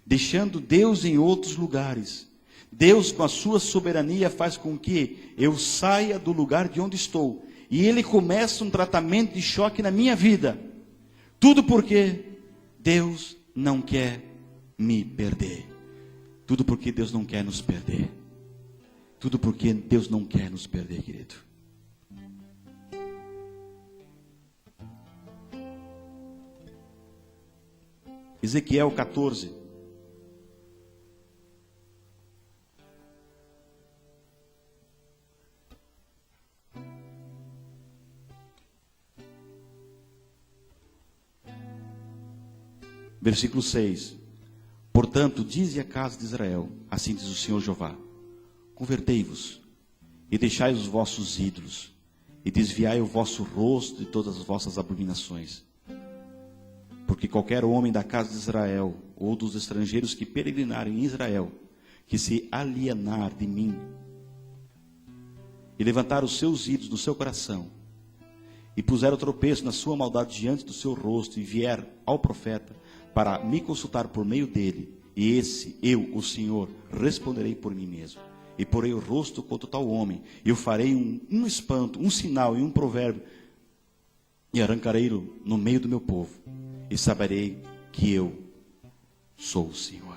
deixando Deus em outros lugares, Deus, com a sua soberania, faz com que eu saia do lugar de onde estou, e Ele começa um tratamento de choque na minha vida. Tudo porque Deus não quer me perder. Tudo porque Deus não quer nos perder. Tudo porque Deus não quer nos perder, querido. Ezequiel 14. Versículo 6. Portanto, dize à casa de Israel, assim diz o Senhor Jeová: convertei-vos e deixai os vossos ídolos, e desviai o vosso rosto de todas as vossas abominações. Porque qualquer homem da casa de Israel, ou dos estrangeiros que peregrinarem em Israel, que se alienar de mim, e levantar os seus ídolos no seu coração, e puser o tropeço na sua maldade diante do seu rosto, e vier ao profeta, para me consultar por meio dele, e esse, eu, o Senhor, responderei por mim mesmo, e porei o rosto contra tal homem, e eu farei um espanto, um sinal e um provérbio, e arrancarei-o no meio do meu povo, e saberei que eu sou o Senhor.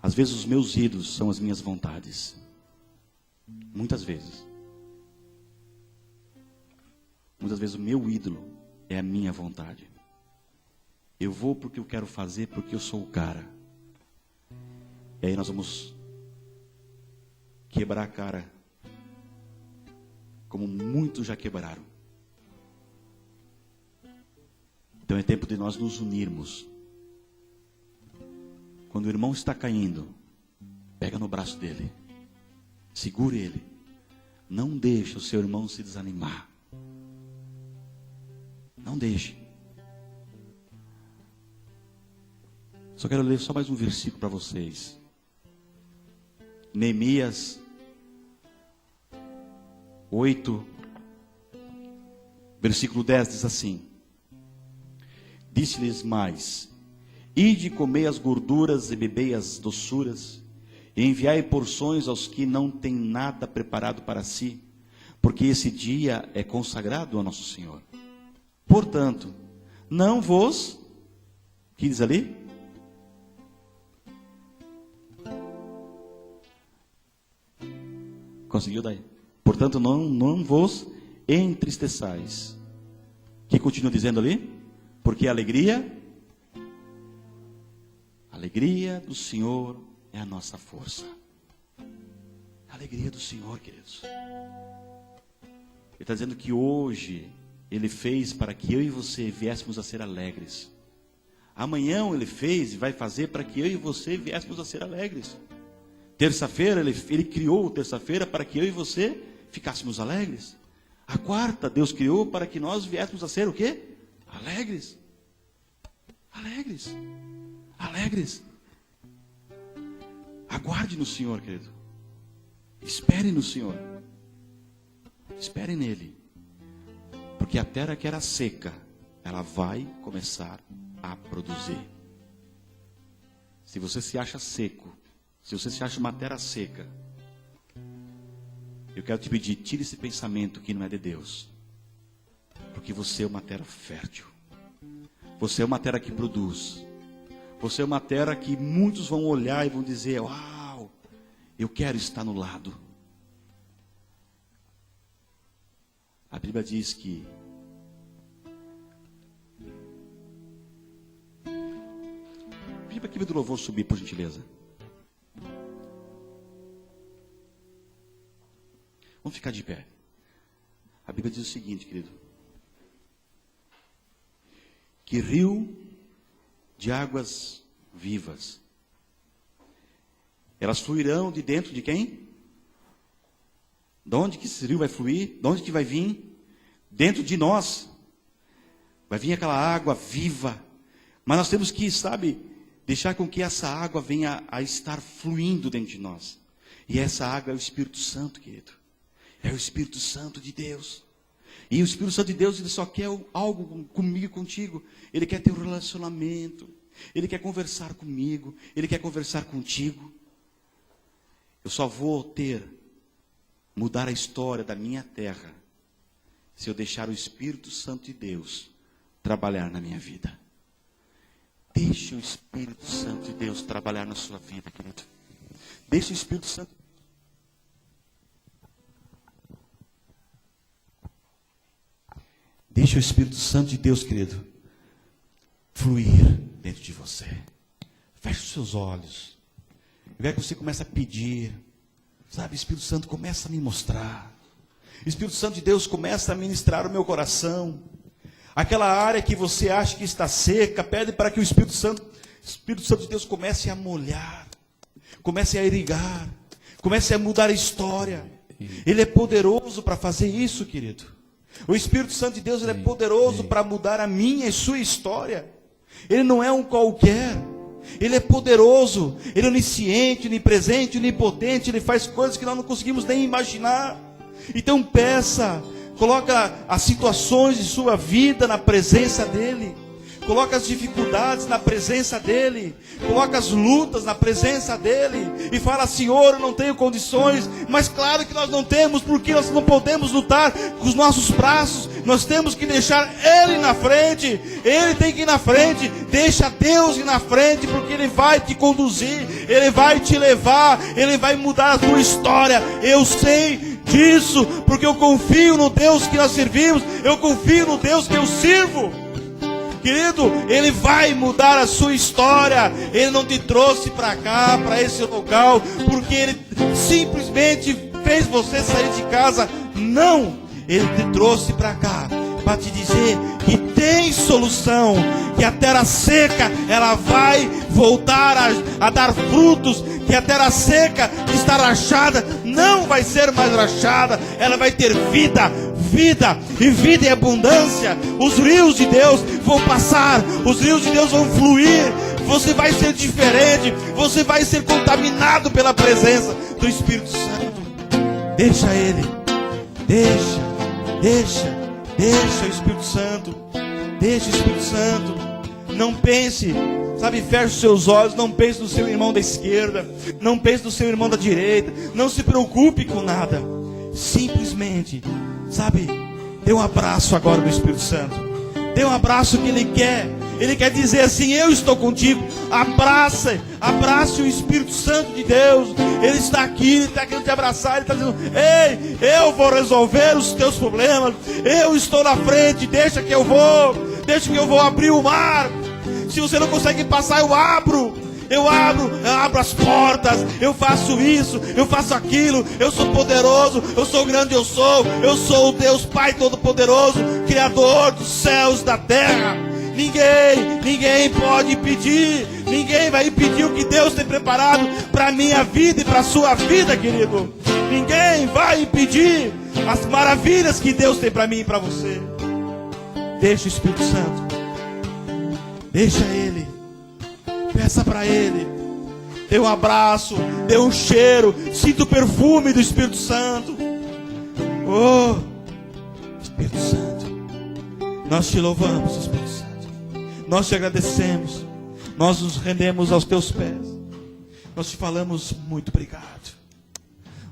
Às vezes os meus ídolos são as minhas vontades, muitas vezes o meu ídolo é a minha vontade. Eu vou porque eu quero fazer, porque eu sou o cara. E aí nós vamos quebrar a cara, como muitos já quebraram. Então é tempo de nós nos unirmos. Quando o irmão está caindo, pega no braço dele, segure ele. Não deixe o seu irmão se desanimar. Não deixe. Só quero ler só mais um versículo para vocês. Neemias 8, versículo 10 diz assim: disse-lhes mais: ide comei as gorduras e bebei as doçuras, e enviai porções aos que não têm nada preparado para si, porque esse dia é consagrado a nosso Senhor. Portanto, não vos... O que diz ali? Conseguiu daí? Portanto, não vos entristeçais. O que continua dizendo ali? Porque a alegria do Senhor é a nossa força. A alegria do Senhor, queridos. Ele está dizendo que hoje Ele fez para que eu e você viéssemos a ser alegres. Amanhã Ele fez e vai fazer para que eu e você viéssemos a ser alegres. Terça-feira, ele criou terça-feira para que eu e você ficássemos alegres. A quarta, Deus criou para que nós viéssemos a ser o quê? Alegres. Alegres. Alegres. Aguarde no Senhor, querido. Espere no Senhor. Espere nele. Porque a terra que era seca, ela vai começar a produzir. Se você se acha seco, se você se acha uma terra seca, eu quero te pedir, tire esse pensamento que não é de Deus. Porque você é uma terra fértil. Você é uma terra que produz. Você é uma terra que muitos vão olhar e vão dizer: uau, eu quero estar no lado. A Bíblia diz que para a equipe do louvor subir, por gentileza. Vamos ficar de pé. A Bíblia diz o seguinte, querido. Que rio de águas vivas, elas fluirão de dentro de quem? De onde que esse rio vai fluir? De onde que vai vir? Dentro de nós. Vai vir aquela água viva. Mas nós temos que, deixar com que essa água venha a estar fluindo dentro de nós. E essa água é o Espírito Santo, querido. É o Espírito Santo de Deus. E o Espírito Santo de Deus, ele só quer algo comigo e contigo. Ele quer ter um relacionamento. Ele quer conversar comigo. Ele quer conversar contigo. Eu só vou mudar a história da minha terra, se eu deixar o Espírito Santo de Deus trabalhar na minha vida. Deixe o Espírito Santo de Deus trabalhar na sua vida, querido. Deixe o Espírito Santo. Deixe o Espírito Santo de Deus, querido, fluir dentro de você. Feche os seus olhos. E vai que você começa a pedir. O Espírito Santo começa a me mostrar. O Espírito Santo de Deus começa a ministrar o meu coração. Aquela área que você acha que está seca, pede para que o Espírito Santo de Deus comece a molhar, comece a irrigar, comece a mudar a história. Ele é poderoso para fazer isso, querido. O Espírito Santo de Deus, ele é poderoso para mudar a minha e sua história. Ele não é um qualquer. Ele é poderoso, ele é onisciente, onipresente, onipotente, ele faz coisas que nós não conseguimos nem imaginar. Então peça, coloca as situações de sua vida na presença dele. Coloca as dificuldades na presença dele. Coloca as lutas na presença dele. E fala: Senhor, eu não tenho condições. Mas claro que nós não temos, porque nós não podemos lutar com os nossos braços. Nós temos que deixar ele na frente. Ele tem que ir na frente. Deixa Deus ir na frente, porque ele vai te conduzir. Ele vai te levar. Ele vai mudar a tua história. Eu sei disso, porque eu confio no Deus que nós servimos. Eu confio no Deus que eu sirvo. Querido, ele vai mudar a sua história. Ele não te trouxe para cá, para esse local, porque ele simplesmente fez você sair de casa. Não, ele te trouxe para cá para te dizer que tem solução, que a terra seca, ela vai voltar a dar frutos, que a terra seca que está rachada não vai ser mais rachada, ela vai ter vida e vida em abundância. Os rios de Deus vão passar, os rios de Deus vão fluir. Você vai ser diferente, você vai ser contaminado pela presença do Espírito Santo. Deixa ele, deixa o Espírito Santo, deixa o Espírito Santo. Não pense, feche os seus olhos, não pense no seu irmão da esquerda, não pense no seu irmão da direita, não se preocupe com nada. Simplesmente, dê um abraço agora do Espírito Santo. Dê um abraço que ele quer dizer assim: eu estou contigo. Abrace o Espírito Santo de Deus. Ele está aqui, ele está querendo te abraçar. Ele está dizendo: ei, eu vou resolver os teus problemas. Eu estou na frente, deixa que eu vou abrir o mar. Se você não consegue passar, eu abro as portas, eu faço isso, eu faço aquilo, eu sou poderoso, eu sou grande, eu sou o Deus Pai Todo-Poderoso, Criador dos céus e da terra. Ninguém pode impedir, ninguém vai impedir o que Deus tem preparado para a minha vida e para a sua vida, querido. Ninguém vai impedir as maravilhas que Deus tem para mim e para você. Deixa o Espírito Santo, deixa ele. Peça para ele. Dê um abraço, dê um cheiro, sinta o perfume do Espírito Santo. Oh, Espírito Santo, nós te louvamos, Espírito Santo. Nós te agradecemos. Nós nos rendemos aos teus pés. Nós te falamos muito obrigado.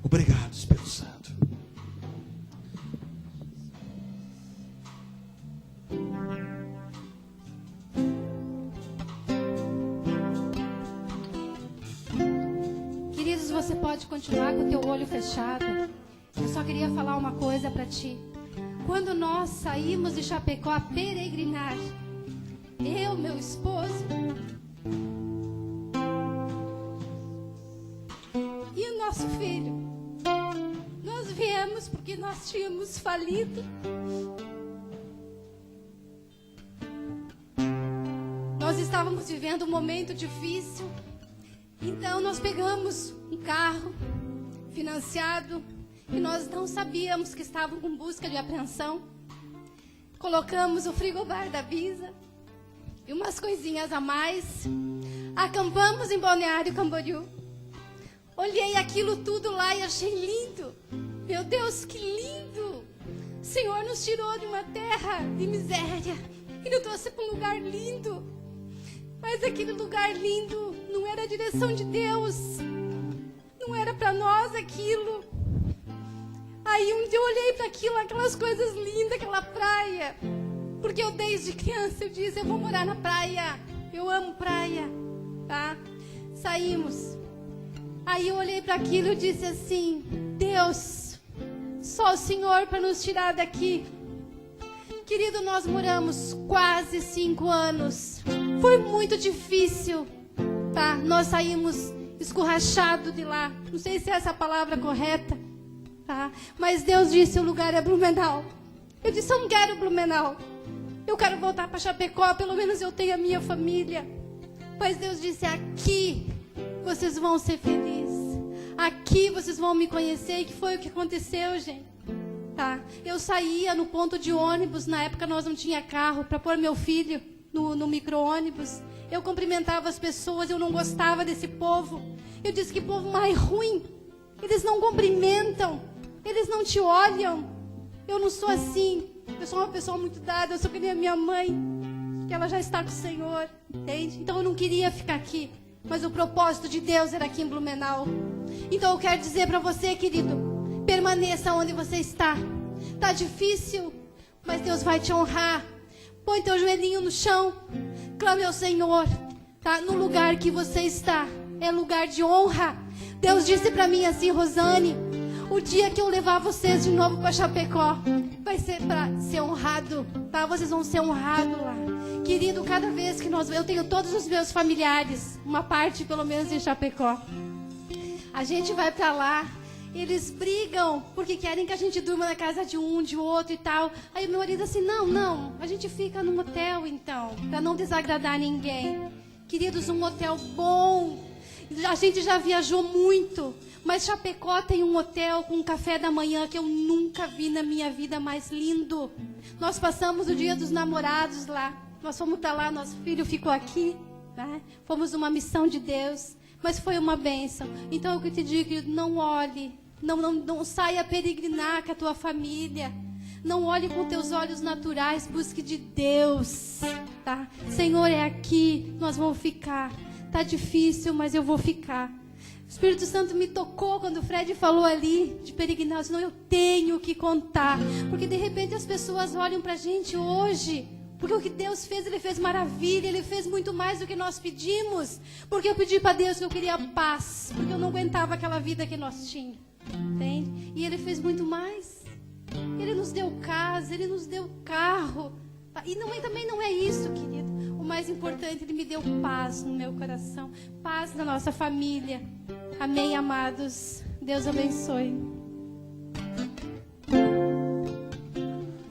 Obrigado, Espírito Santo. Você pode continuar com o teu olho fechado. Eu só queria falar uma coisa para ti. Quando nós saímos de Chapecó a peregrinar, eu, meu esposo, nosso filho. Nós viemos porque nós tínhamos falido. Nós estávamos vivendo um momento difícil. Então nós pegamos um carro financiado e nós não sabíamos que estavam com busca de apreensão. Colocamos o frigobar da Bisa e umas coisinhas a mais. Acampamos em Balneário Camboriú. Olhei aquilo tudo lá e achei lindo. Meu Deus, que lindo! O Senhor nos tirou de uma terra de miséria e nos trouxe para um lugar lindo. Mas aquele lugar lindo não era a direção de Deus. Não era para nós aquilo. Aí um dia eu olhei para aquilo, aquelas coisas lindas, aquela praia. Porque eu desde criança eu disse, eu vou morar na praia. Eu amo praia, tá? Saímos. Aí eu olhei para aquilo e disse assim, Deus, só o Senhor para nos tirar daqui. Querido, nós moramos quase 5 anos. Foi muito difícil, tá? Nós saímos escorrachados de lá. Não sei se é essa a palavra correta, tá? Mas Deus disse, o lugar é Blumenau. Eu disse, eu não quero Blumenau. Eu quero voltar para Chapecó, pelo menos eu tenho a minha família. Mas Deus disse, aqui vocês vão ser felizes. Aqui vocês vão me conhecer. E que foi o que aconteceu, gente? Tá? Eu saía no ponto de ônibus, na época nós não tinha carro, para pôr meu filho no micro-ônibus. Eu cumprimentava as pessoas, eu não gostava desse povo. Eu disse, que povo mais ruim. Eles não cumprimentam, eles não te olham. Eu não sou assim. Eu sou uma pessoa muito dada, eu sou que nem a minha mãe, que ela já está com o Senhor, entende? Então eu não queria ficar aqui, mas o propósito de Deus era aqui em Blumenau. Então eu quero dizer para você, querido, permaneça onde você está. Tá difícil, mas Deus vai te honrar. Põe teu joelhinho no chão, clame ao Senhor, tá? No lugar que você está, é lugar de honra. Deus disse para mim assim, Rosane, o dia que eu levar vocês de novo para Chapecó, vai ser para ser honrado, tá? Vocês vão ser honrados lá. Querido, cada vez que eu tenho todos os meus familiares, uma parte pelo menos em Chapecó. A gente vai para lá, eles brigam porque querem que a gente durma na casa de um, de outro e tal. Aí meu marido assim, não, a gente fica num hotel então, para não desagradar ninguém. Queridos, um hotel bom. A gente já viajou muito, mas Chapecó tem um hotel com um café da manhã que eu nunca vi na minha vida, mais lindo. Nós passamos o dia dos namorados lá. Nós fomos para lá, nosso filho ficou aqui, né? Fomos uma missão de Deus, mas foi uma bênção. Então eu te digo, querido, não olhe, não saia a peregrinar com a tua família. Não olhe com teus olhos naturais, busque de Deus, tá? Senhor, é aqui, nós vamos ficar. Tá difícil, mas eu vou ficar. O Espírito Santo me tocou quando o Fred falou ali de peregrinar. Senão eu tenho que contar. Porque de repente as pessoas olham pra gente hoje. Porque o que Deus fez, Ele fez maravilha. Ele fez muito mais do que nós pedimos. Porque eu pedi para Deus que eu queria paz. Porque eu não aguentava aquela vida que nós tínhamos. Entende? E Ele fez muito mais. Ele nos deu casa, Ele nos deu carro. E também não é isso, querido. O mais importante, Ele me deu paz no meu coração. Paz na nossa família. Amém, amados. Deus abençoe.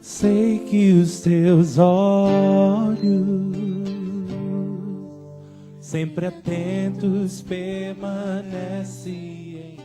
Sei que os teus olhos, sempre atentos, permanecem em